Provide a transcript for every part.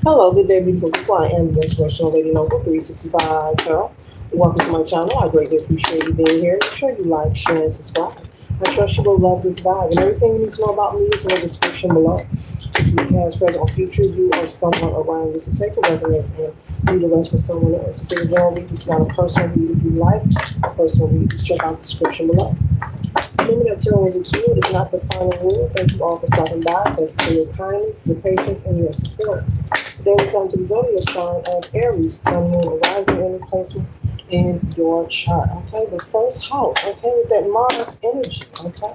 Hello, good day, beautiful people. I am the Inspirational Lady Noble 365 Tarot. Welcome to my channel. I greatly appreciate you being here. Make sure you like, share, and subscribe. I trust you will love this vibe. And everything you need to know about me is in the description below. This week, past, present, or future, you or someone around you. So take what resonates and leave the rest for someone else. So if you don't read, it's not a personal read. If you like a personal read, just check out the description below. Remember that tarot is a tool. It is not the final rule. Thank you all for stopping by. Thank you for your kindness, your patience, and your support. Today we turn to the zodiac sign of Aries, Sun, Moon, Rising, and placement in your chart. Okay, the first house. Okay, with that Mars energy. Okay,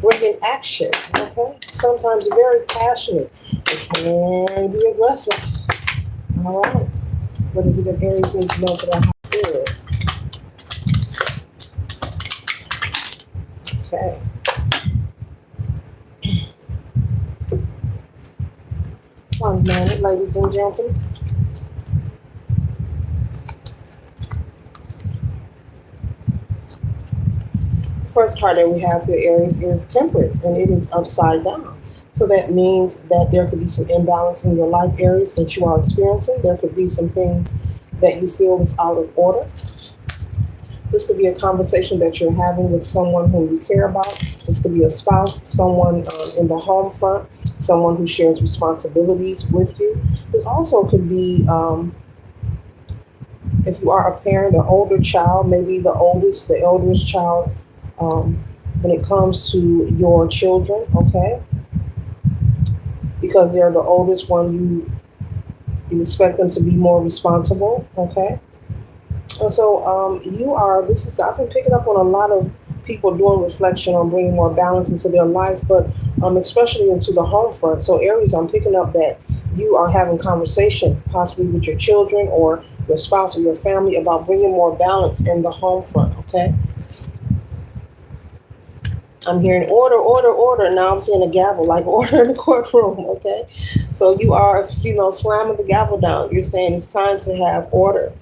bringing action. Okay, sometimes you're very passionate. It can be aggressive. All right, what is it that Aries needs to know for that house is? Okay. One minute, ladies and gentlemen. First card that we have here, Aries, is Temperance, and it is upside down. So that means that there could be some imbalance in your life, Aries, that you are experiencing. There could be some things that you feel is out of order. This could be a conversation that you're having with someone whom you care about. This could be a spouse, someone in the home front, someone who shares responsibilities with you. This also could be, if you are a parent, an older child, maybe the oldest, the eldest child, um, when it comes to your children, okay? Because they're the oldest one, you expect them to be more responsible, okay? And so I've been picking up on a lot of people doing reflection on bringing more balance into their life, but especially into the home front. So Aries, I'm picking up that you are having conversation, possibly with your children or your spouse or your family, about bringing more balance in the home front, okay? I'm hearing order, order, order. Now I'm seeing a gavel, like order in the courtroom, okay? So you are, slamming the gavel down. You're saying it's time to have order.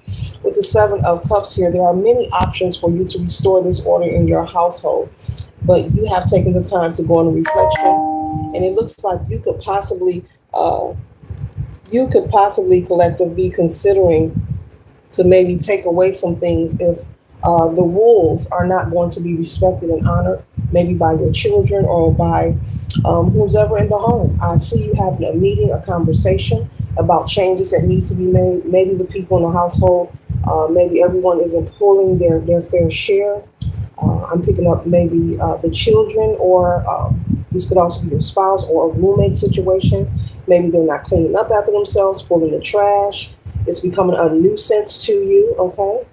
With the Seven of Cups here, there are many options for you to restore this order in your household. But you have taken the time to go on a reflection, and it looks like you could possibly collectively be considering to maybe take away some things if the rules are not going to be respected and honored, maybe by your children or by who's ever in the home. I see you having a meeting, a conversation about changes that needs to be made. Maybe the people in the household, maybe everyone isn't pulling their fair share. I'm picking up maybe the children, or this could also be your spouse or a roommate situation. Maybe they're not cleaning up after themselves, pulling the trash. It's becoming a nuisance to you, okay?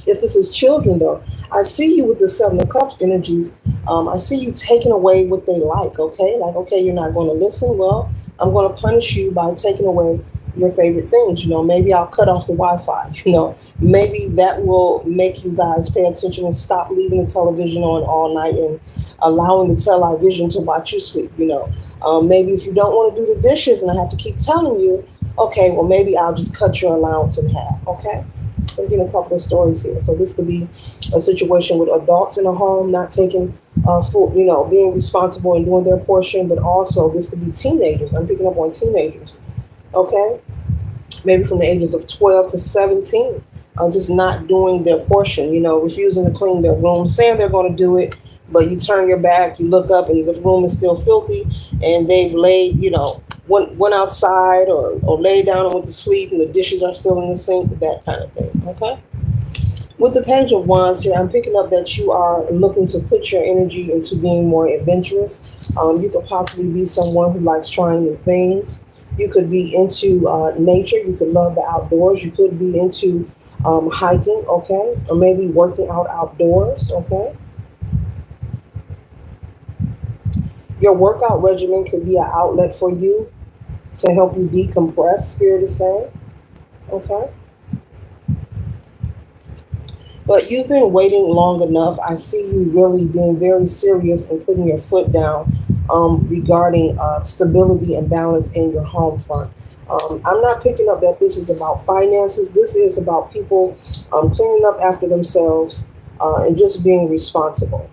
If this is children, though, I see you with the Seven of Cups energies. I see you taking away what they like, okay? Like, okay, you're not going to listen. Well, I'm going to punish you by taking away your favorite things. Maybe I'll cut off the Wi-Fi. Maybe that will make you guys pay attention and stop leaving the television on all night and allowing the television to watch you sleep. Maybe if you don't want to do the dishes and I have to keep telling you, okay, well, maybe I'll just cut your allowance in half, okay? So I'm getting a couple of stories here. So this could be a situation with adults in a home not taking full, being responsible and doing their portion, but also this could be teenagers. I'm picking up on teenagers, okay? Maybe from the ages of 12 to 17, just not doing their portion, refusing to clean their room, saying they're going to do it, but you turn your back, you look up, and the room is still filthy, and they've laid, went outside or laid down and went to sleep, and the dishes are still in the sink, that kind of thing, okay? With the Page of Wands here, I'm picking up that you are looking to put your energy into being more adventurous. You could possibly be someone who likes trying new things. You could be into nature. You could love the outdoors. You could be into hiking, okay? Or maybe working out outdoors, okay? Your workout regimen could be an outlet for you to help you decompress, Spirit is saying, okay? But you've been waiting long enough. I see you really being very serious and putting your foot down regarding stability and balance in your home front. I'm not picking up that this is about finances. This is about people cleaning up after themselves and just being responsible.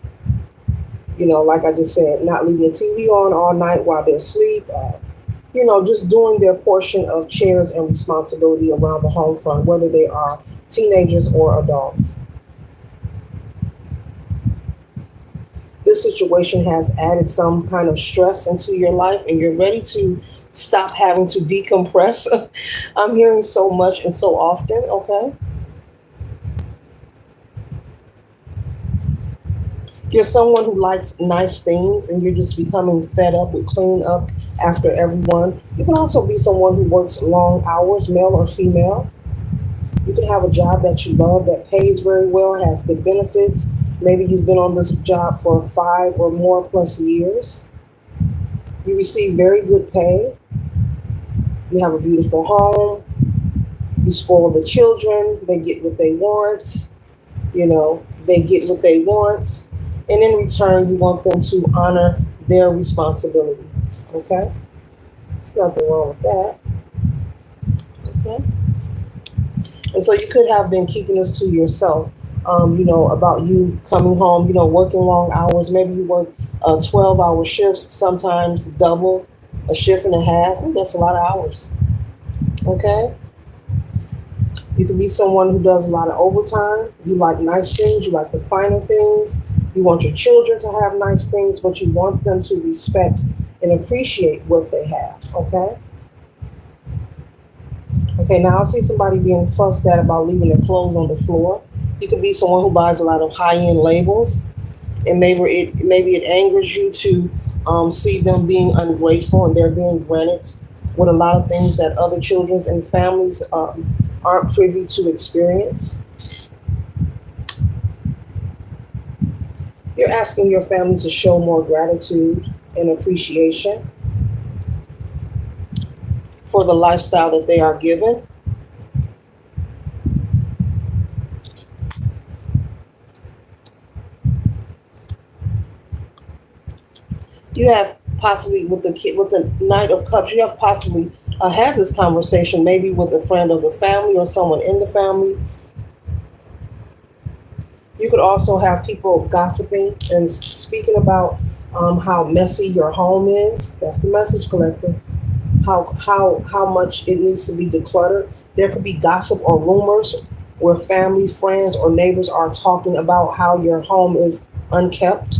Like I just said, not leaving the TV on all night while they're asleep. just doing their portion of chores and responsibility around the home front, whether they are teenagers or adults. This situation has added some kind of stress into your life and you're ready to stop having to decompress. I'm hearing so much and so often, okay? You're someone who likes nice things and you're just becoming fed up with cleaning up after everyone. You can also be someone who works long hours, male or female. You can have a job that you love that pays very well, has good benefits. Maybe you've been on this job for 5 or more plus years. You receive very good pay. You have a beautiful home. You spoil the children. They get what they want. They get what they want. And in return, you want them to honor their responsibility. Okay? There's nothing wrong with that. Okay? And so you could have been keeping this to yourself, about you coming home, working long hours. Maybe you work 12-hour shifts, sometimes double, a shift and a half. Ooh, that's a lot of hours. Okay? You could be someone who does a lot of overtime. You like nice things. You like the finer things. You want your children to have nice things, but you want them to respect and appreciate what they have. Okay? Okay, now I see somebody being fussed at about leaving their clothes on the floor. You could be someone who buys a lot of high-end labels, and maybe it angers you to see them being ungrateful and they're being granted with a lot of things that other children and families aren't privy to experience. You're asking your family to show more gratitude and appreciation for the lifestyle that they are given. You have possibly with the kid with the Knight of Cups, you have possibly had this conversation maybe with a friend of the family or someone in the family. You could also have people gossiping and speaking about how messy your home is. That's the message collector. How much it needs to be decluttered. There could be gossip or rumors where family, friends, or neighbors are talking about how your home is unkept.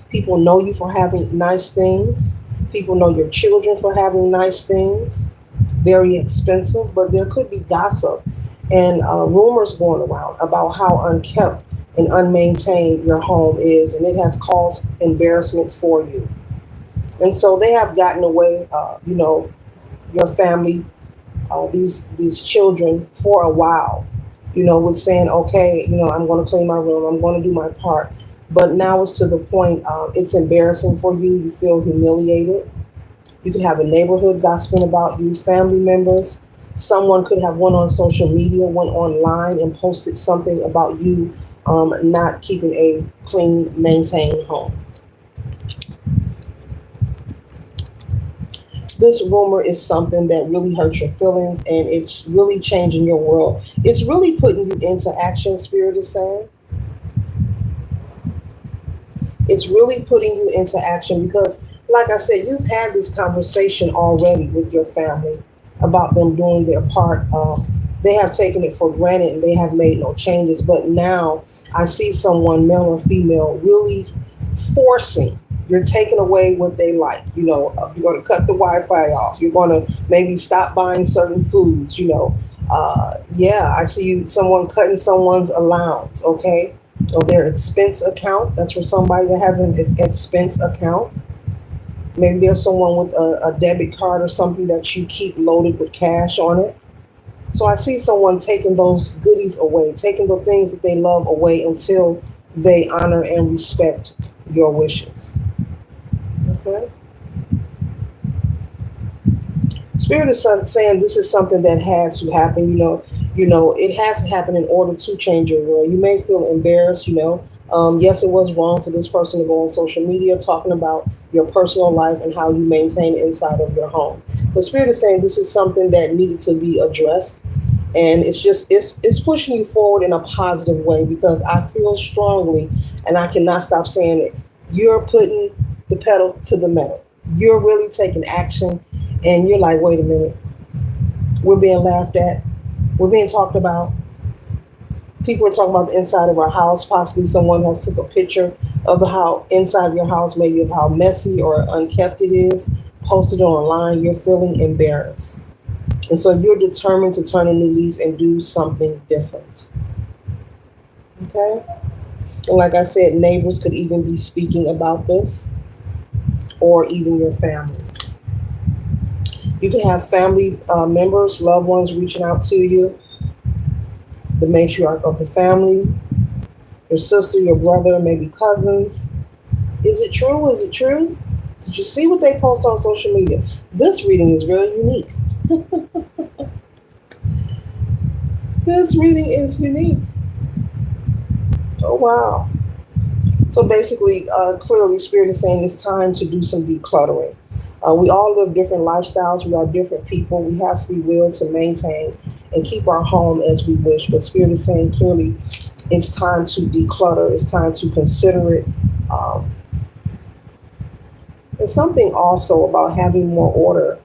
People know you for having nice things. People know your children for having nice things. Very expensive, but there could be gossip and rumors going around about how unkept and unmaintained your home is, and it has caused embarrassment for you. And so they have gotten away, your family, these children for a while, with saying, okay, I'm going to clean my room, I'm going to do my part. But now it's to the point it's embarrassing for you. You feel humiliated. You could have a neighborhood gossiping about you, family members. Someone could have went on social media, went online and posted something about you not keeping a clean, maintained home. This rumor is something that really hurts your feelings and it's really changing your world. It's really putting you into action, Spirit is saying. It's really putting you into action because, like I said, you've had this conversation already with your family about them doing their part. They have taken it for granted and they have made no changes. But now I see someone, male or female, really forcing. You're taking away what they like. You're going to cut the Wi-Fi off. You're going to maybe stop buying certain foods. Yeah, I see someone cutting someone's allowance. Okay, or their expense account. That's for somebody that has an expense account. Maybe there's someone with a debit card or something that you keep loaded with cash on it. So I see someone taking those goodies away, taking the things that they love away until they honor and respect your wishes. Okay. Spirit is saying this is something that had to happen. It had to happen in order to change your world. You may feel embarrassed. Yes, it was wrong for this person to go on social media talking about your personal life and how you maintain inside of your home. But Spirit is saying this is something that needed to be addressed, and it's pushing you forward in a positive way because I feel strongly, and I cannot stop saying it. You're putting the pedal to the metal. you're really taking action, and you're like, wait a minute, we're being laughed at, we're being talked about. People are talking about the inside of our house. Possibly someone has took a picture of the how inside of your house, maybe of how messy or unkept it is, posted it online. You're feeling embarrassed, and so you're determined to turn a new leaf and do something different. Okay, and like I said, neighbors could even be speaking about this, or even your family. You can have family members, loved ones reaching out to you, the matriarch of the family, your sister, your brother, maybe cousins. Is it true? Is it true? Did you see what they post on social media? This reading is very unique. This reading is unique. Oh, wow. So basically, clearly, Spirit is saying it's time to do some decluttering. We all live different lifestyles. We are different people. We have free will to maintain and keep our home as we wish. But Spirit is saying clearly it's time to declutter. It's time to consider it. Um, There's something also about having more order.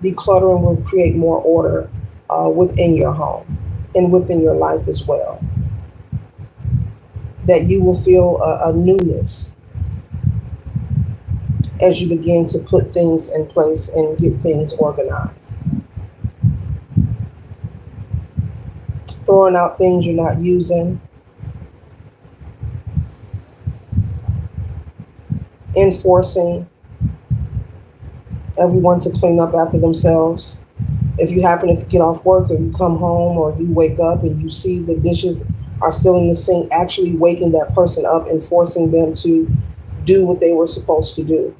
Decluttering will create more order within your home and within your life as well. That you will feel a newness as you begin to put things in place and get things organized. Throwing out things you're not using, enforcing everyone to clean up after themselves. If you happen to get off work or you come home or you wake up and you see the dishes are still in the sink, actually waking that person up and forcing them to do what they were supposed to do.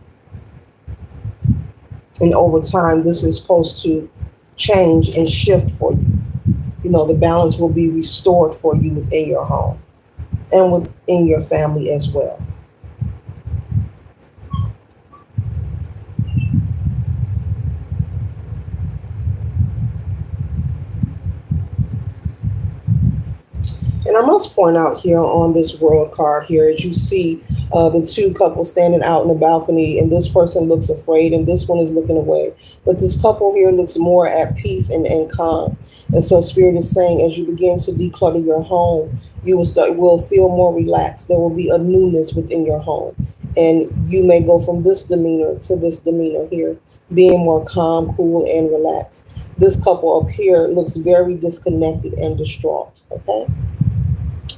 And over time, this is supposed to change and shift for you. You know, the balance will be restored for you within your home and within your family as well. And I must point out here on this world card here, as you see the two couples standing out in the balcony, and this person looks afraid, and this one is looking away. But this couple here looks more at peace and calm. And so Spirit is saying, as you begin to declutter your home, you will feel more relaxed. There will be a newness within your home. And you may go from this demeanor to this demeanor here, being more calm, cool, and relaxed. This couple up here looks very disconnected and distraught. Okay?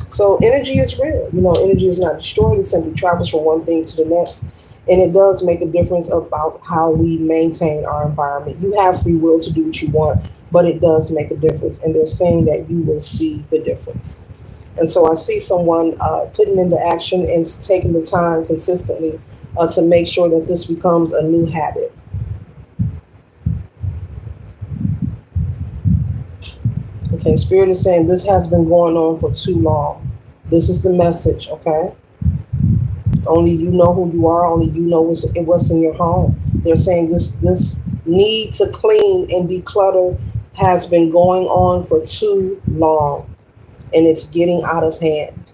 So energy is real. You know, energy is not destroyed. It simply travels from one thing to the next. And it does make a difference about how we maintain our environment. You have free will to do what you want, but it does make a difference. And they're saying that you will see the difference. And so I see someone putting into action and taking the time consistently to make sure that this becomes a new habit. Okay, Spirit is saying this has been going on for too long. This is the message, okay? Only you know who you are. Only you know what's in your home. They're saying this need to clean and declutter has been going on for too long, and it's getting out of hand.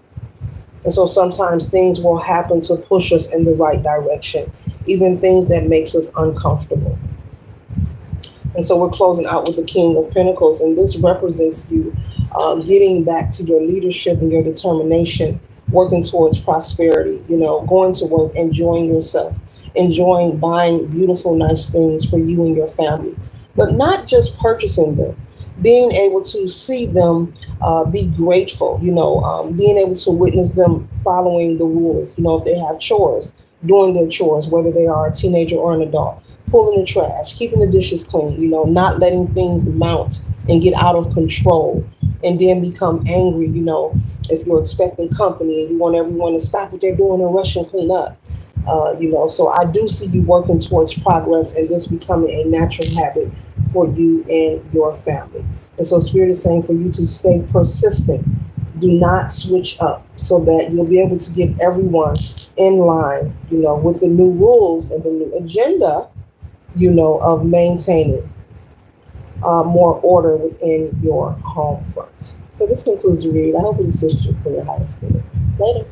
And so sometimes things will happen to push us in the right direction, even things that makes us uncomfortable. And so we're closing out with the King of Pentacles, and this represents you getting back to your leadership and your determination, working towards prosperity, you know, going to work, enjoying yourself, enjoying buying beautiful, nice things for you and your family, but not just purchasing them, being able to see them, be grateful, you know, being able to witness them following the rules, you know, if they have chores, doing their chores, whether they are a teenager or an adult, pulling the trash, keeping the dishes clean, you know, not letting things mount and get out of control and then become angry, you know, if you're expecting company and you want everyone to stop what they're doing and rush and clean up. You know, so I do see you working towards progress and this becoming a natural habit for you and your family. And so Spirit is saying for you to stay persistent. Do not switch up so that you'll be able to get everyone in line, you know, with the new rules and the new agenda, you know, of maintaining more order within your home front. So this concludes the read. I hope it assists you for your highest good. Later.